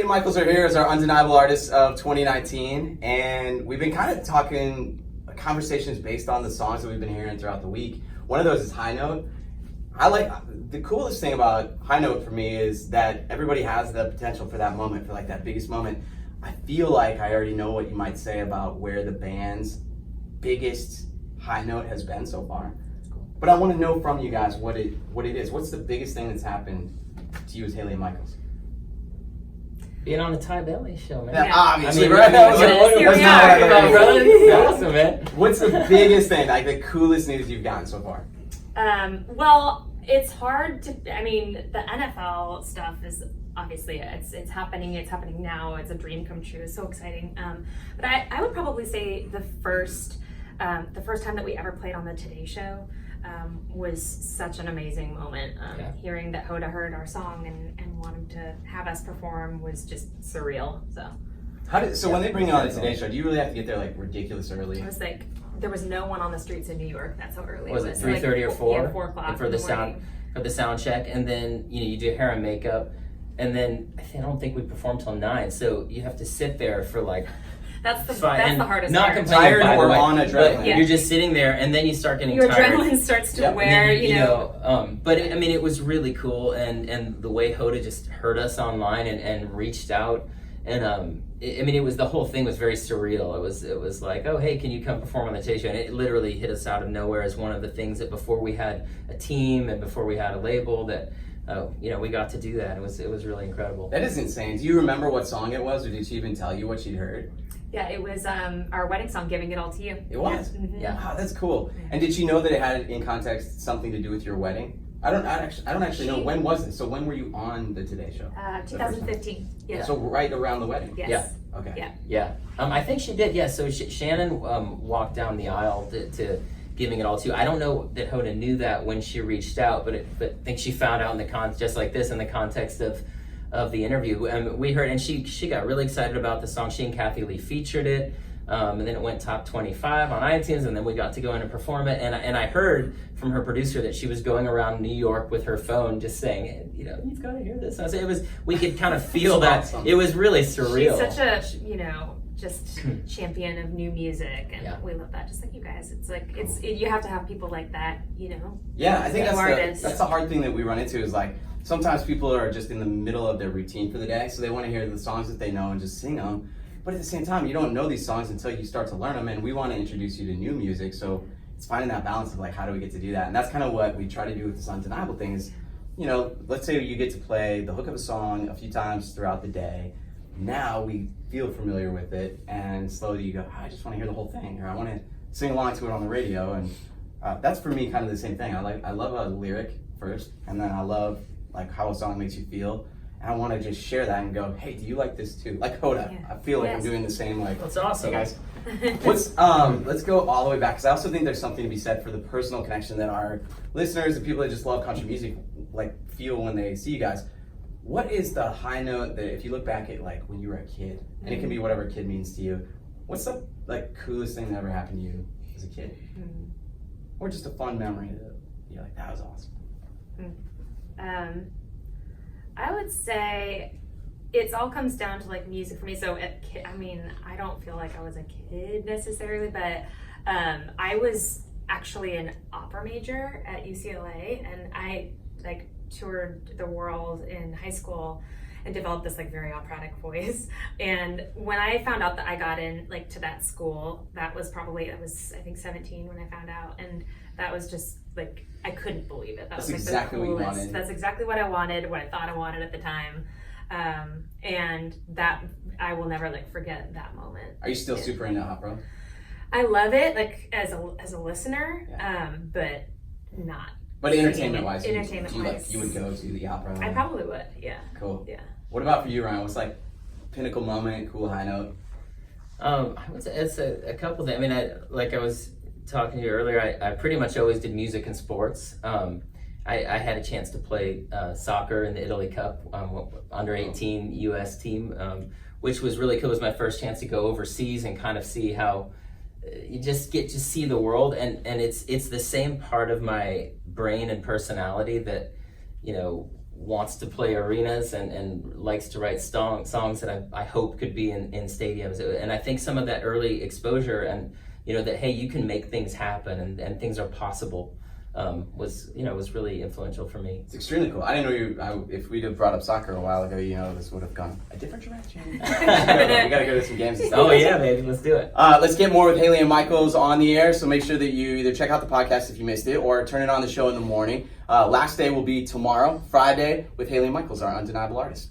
and Michaels are here as our undeniable artists of 2019, and we've been kind of talking conversations based on the songs that we've been hearing throughout the week. One of those is High Note. The coolest thing about High Note for me is that everybody has the potential for that moment, for like that biggest moment. I feel like I already know what you might say about where the band's biggest high note has been so far. But I want to know from you guys what it is. What's the biggest thing that's happened to you as Haley and Michaels? Being on the Ty Bentley show, man. Yeah, obviously, right? That's awesome, man. What's the biggest thing, like the coolest news you've gotten so far? Well, it's hard to, the NFL stuff is obviously it's happening now. It's a dream come true. It's so exciting. But I would probably say the first time that we ever played on the Today Show was such an amazing moment. Hearing that Hoda heard our song and wanted to have us perform was just surreal. So when they bring you on the Today Show, do you really have to get there like ridiculous early? it was like there was no one on the streets in New York. That's how early Was it was. 3:30 or 4? Yeah, 4 o'clock for the sound check, and then you do hair and makeup, and then I don't think we perform till 9. So you have to sit there for like. That's the hardest not part. complaining, Tired by the or way, on adrenaline. but you're just sitting there, and then you start getting Your tired. adrenaline starts to wear, then, but it was really cool, and the way Hoda just heard us online and reached out, and it was, the whole thing was very surreal. It was like, oh hey, can you come perform on the Today Show? And it literally hit us out of nowhere as one of the things that before we had a team and before we had a label that. We got to do that. It was really incredible. That is insane. Do you remember what song it was, or did she even tell you what she'd heard? Yeah, it was our wedding song, "Giving It All to You." It was. Mm-hmm. Yeah. Wow, that's cool. And did she know that it had in context something to do with your wedding? I don't actually know. When was it? So when were you on the Today Show? 2015. Yeah. So right around the wedding. Yes. Yeah. Okay. Yeah. I think she did. Yeah. So Shannon walked down the aisle to Giving It All to You. I don't know that Hoda knew that when she reached out, but I think she found out in the just like this in the context of the interview. And we heard, and she got really excited about the song. She and Kathy Lee featured it, and then it went top 25 on iTunes, and then we got to go in and perform it. And I heard from her producer that she was going around New York with her phone, just saying, hey, you've got to hear this. And I said we could kind of feel that. Awesome. It was really surreal. She's such a just champion of new music, and we love that. Just like you guys, it's like you have to have people like that, Yeah, I think that's the hard thing that we run into is like sometimes people are just in the middle of their routine for the day, so they want to hear the songs that they know and just sing them. But at the same time, you don't know these songs until you start to learn them, and we want to introduce you to new music. So it's finding that balance of like, how do we get to do that? And that's kind of what we try to do with this undeniable thing is, let's say you get to play the hook of a song a few times throughout the day. Now we feel familiar with it, and slowly you go, I just want to hear the whole thing, or I want to sing along to it on the radio. And that's for me kind of the same thing. I love a lyric first, and then I love like how a song makes you feel, and I want to just share that and go, hey, do you like this too? Like Hoda, I feel like I'm doing the same. Like, that's awesome, hey guys. Let's go all the way back, because I also think there's something to be said for the personal connection that our listeners and people that just love country music like feel when they see you guys. What is the high note that if you look back at like when you were a kid, and it can be whatever kid means to you, what's the like coolest thing that ever happened to you as a kid? Or just a fun memory that you're like, that was awesome? I would say it all comes down to like music for me. So I don't feel like I was a kid necessarily, but I was actually an opera major at UCLA, and I like toured the world in high school and developed this like very operatic voice. And when I found out that I got in like to that school, I was I think 17 when I found out, and that was just like I couldn't believe it. That's was like exactly the coolest. What you wanted. That's exactly what I wanted, what I thought I wanted at the time. And that I will never like forget that moment. Are you still super into opera? I love it like as a listener, but not. But entertainment-wise, you would go to the opera? I probably would, yeah. Cool. Yeah. What about for you, Ryan? What's like pinnacle moment, cool high note? I would say it's a couple things. I was talking to you earlier, I pretty much always did music and sports. I had a chance to play soccer in the Italy Cup, under 18 U.S. team, which was really cool. It was my first chance to go overseas and kind of see how you just get to see the world, and it's the same part of my brain and personality that wants to play arenas and likes to write songs that I hope could be in stadiums. And I think some of that early exposure and, that, hey, you can make things happen and things are possible, was really influential for me. It's extremely cool. I didn't know if we'd have brought up soccer a while ago, this would have gone a different direction. We gotta go to some games and stuff. Oh yeah, baby, let's do it. Let's get more with Haley and Michaels on the air, so make sure that you either check out the podcast if you missed it or turn it on the show in the morning. Last day will be tomorrow, Friday, with Haley and Michaels, our undeniable artists.